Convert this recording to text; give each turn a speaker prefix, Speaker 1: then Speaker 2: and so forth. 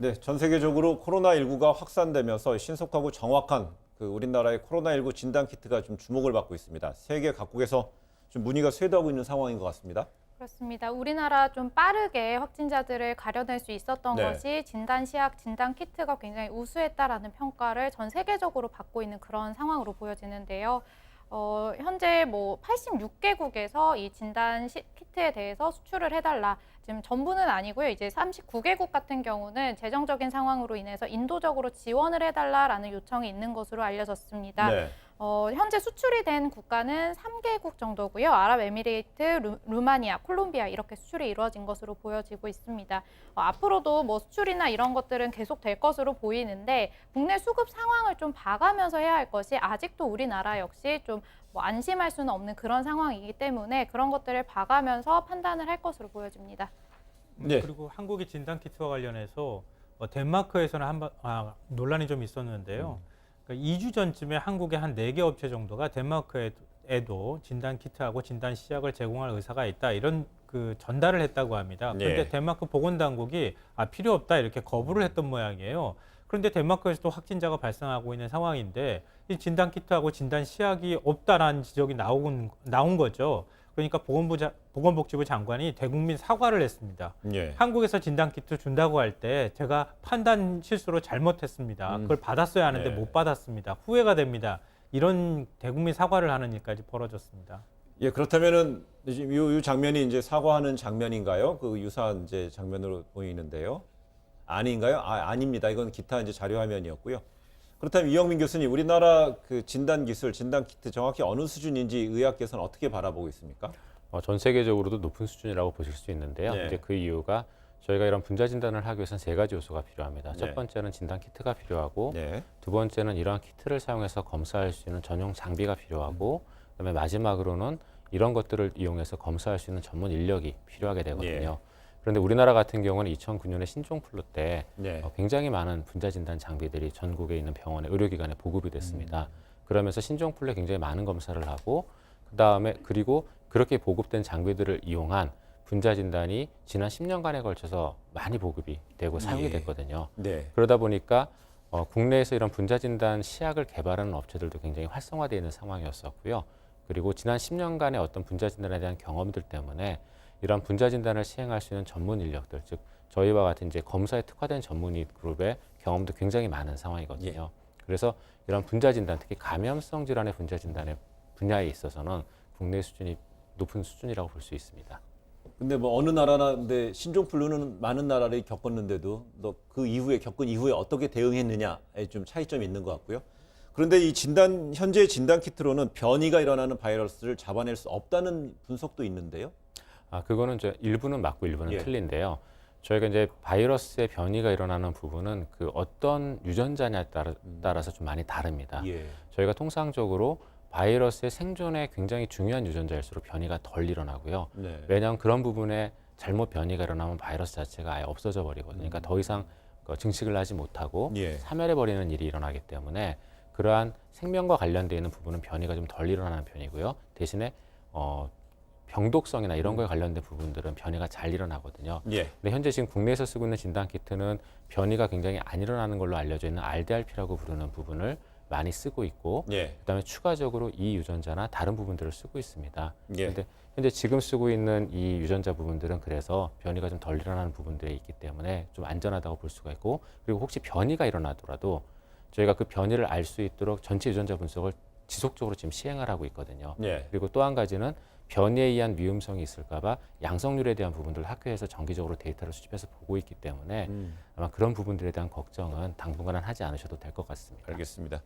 Speaker 1: 네, 전 세계적으로 코로나19가 확산되면서 신속하고 정확한 우리나라의 코로나19 진단 키트가 좀 주목을 받고 있습니다. 세계 각국에서 좀 문의가 쇄도하고 있는 상황인 것 같습니다.
Speaker 2: 그렇습니다. 우리나라 좀 빠르게 확진자들을 가려낼 수 있었던
Speaker 1: 네.
Speaker 2: 것이 진단 시약, 진단 키트가 굉장히 우수했다라는 평가를 전 세계적으로 받고 있는 그런 상황으로 보여지는데요. 현재 뭐 86개국에서 이 진단 키트에 대해서 수출을 해달라. 지금 전부는 아니고요. 이제 39개국 같은 경우는 재정적인 상황으로 인해서 인도적으로 지원을 해달라라는 요청이 있는 것으로 알려졌습니다.
Speaker 1: 네.
Speaker 2: 현재 수출이 된 국가는 3개국 정도고요. 아랍에미레이트, 루마니아, 콜롬비아 이렇게 수출이 이루어진 것으로 보여지고 있습니다. 앞으로도 뭐 수출이나 이런 것들은 계속 될 것으로 보이는데 국내 수급 상황을 좀 봐가면서 해야 할 것이 아직도 우리나라 역시 좀 뭐 안심할 수는 없는 그런 상황이기 때문에 그런 것들을 봐가면서 판단을 할 것으로 보여집니다.
Speaker 1: 네.
Speaker 3: 그리고 한국의 진단 키트와 관련해서 덴마크에서는 논란이 좀 있었는데요. 그러니까 2주 전쯤에 한국의 한 4개 업체 정도가 덴마크에도 진단 키트하고 진단 시약을 제공할 의사가 있다 이런 전달을 했다고 합니다. 그런데
Speaker 1: 네.
Speaker 3: 덴마크 보건당국이 필요 없다 이렇게 거부를 했던 모양이에요. 그런데 덴마크에서도 확진자가 발생하고 있는 상황인데 이 진단 키트하고 진단 시약이 없다라는 지적이 나온 거죠. 그러니까 보건복지부 장관이 대국민 사과를 했습니다.
Speaker 1: 예.
Speaker 3: 한국에서 진단 키트 준다고 할 때 제가 판단 실수로 잘못했습니다. 그걸 받았어야 하는데
Speaker 1: 네.
Speaker 3: 못 받았습니다. 후회가 됩니다. 이런 대국민 사과를 하는 일까지 벌어졌습니다.
Speaker 1: 예, 그렇다면은 이 장면이 이제 사과하는 장면인가요? 유사한 이제 장면으로 보이는데요. 아닌가요? 아닙니다. 이건 기타 이제 자료 화면이었고요. 그렇다면 이영민 교수님, 우리나라 진단 기술, 진단 키트 정확히 어느 수준인지 의학계에서는 어떻게 바라보고 있습니까?
Speaker 4: 전 세계적으로도 높은 수준이라고 보실 수 있는데요.
Speaker 1: 네.
Speaker 4: 이제 그 이유가 저희가 이런 분자 진단을 하기 위해서는 3가지 요소가 필요합니다.
Speaker 1: 네.
Speaker 4: 첫 번째는 진단 키트가 필요하고,
Speaker 1: 네.
Speaker 4: 두 번째는 이러한 키트를 사용해서 검사할 수 있는 전용 장비가 필요하고, 그다음에 마지막으로는 이런 것들을 이용해서 검사할 수 있는 전문 인력이 필요하게 되거든요. 그런데 우리나라 같은 경우는 2009년에 신종플루 때
Speaker 1: 네.
Speaker 4: 굉장히 많은 분자 진단 장비들이 전국에 있는 병원에 의료기관에 보급이 됐습니다. 그러면서 신종플루에 굉장히 많은 검사를 하고 그다음에 그리고 그렇게 보급된 장비들을 이용한 분자 진단이 지난 10년간에 걸쳐서 많이 보급이 되고 사용이 됐거든요.
Speaker 1: 네.
Speaker 4: 그러다 보니까 국내에서 이런 분자 진단 시약을 개발하는 업체들도 굉장히 활성화되어 있는 상황이었었고요. 그리고 지난 10년간의 어떤 분자 진단에 대한 경험들 때문에 이런 분자 진단을 시행할 수 있는 전문 인력들, 즉 저희와 같은 이제 검사에 특화된 전문의 그룹의 경험도 굉장히 많은 상황이거든요. 그래서 이런 분자 진단, 특히 감염성 질환의 분자 진단의 분야에 있어서는 국내 수준이 높은 수준이라고 볼 수 있습니다.
Speaker 1: 근데 뭐 어느 나라인데 신종플루는 많은 나라를 겪었는데도 그 이후에 겪은 이후에 어떻게 대응했느냐에 좀 차이점이 있는 것 같고요. 그런데 이 현재 진단 키트로는 변이가 일어나는 바이러스를 잡아낼 수 없다는 분석도 있는데요.
Speaker 4: 그거는 일부는 맞고 일부는 틀린데요. 저희가 이제 바이러스의 변이가 일어나는 부분은 어떤 유전자냐에 따라서 좀 많이 다릅니다. 저희가 통상적으로 바이러스의 생존에 굉장히 중요한 유전자일수록 변이가 덜 일어나고요. 왜냐하면 그런 부분에 잘못 변이가 일어나면 바이러스 자체가 아예 없어져 버리거든요. 그러니까 더 이상 증식을 하지 못하고 사멸해 버리는 일이 일어나기 때문에 그러한 생명과 관련되어 있는 부분은 변이가 좀 덜 일어나는 편이고요. 대신에 병독성이나 이런 거에 관련된 부분들은 변이가 잘 일어나거든요. 근데 현재 지금 국내에서 쓰고 있는 진단 키트는 변이가 굉장히 안 일어나는 걸로 알려져 있는 RDRP라고 부르는 부분을 많이 쓰고 있고 그다음에 추가적으로 이 유전자나 다른 부분들을 쓰고 있습니다. 그런데 현재 지금 쓰고 있는 이 유전자 부분들은 그래서 변이가 좀 덜 일어나는 부분들이 있기 때문에 좀 안전하다고 볼 수가 있고 그리고 혹시 변이가 일어나더라도 저희가 그 변이를 알 수 있도록 전체 유전자 분석을 지속적으로 지금 시행을 하고 있거든요. 그리고 또 한 가지는 변이에 의한 위험성이 있을까 봐 양성률에 대한 부분들을 학회에서 정기적으로 데이터를 수집해서 보고 있기 때문에 아마 그런 부분들에 대한 걱정은 당분간은 하지 않으셔도 될 것 같습니다.
Speaker 1: 알겠습니다.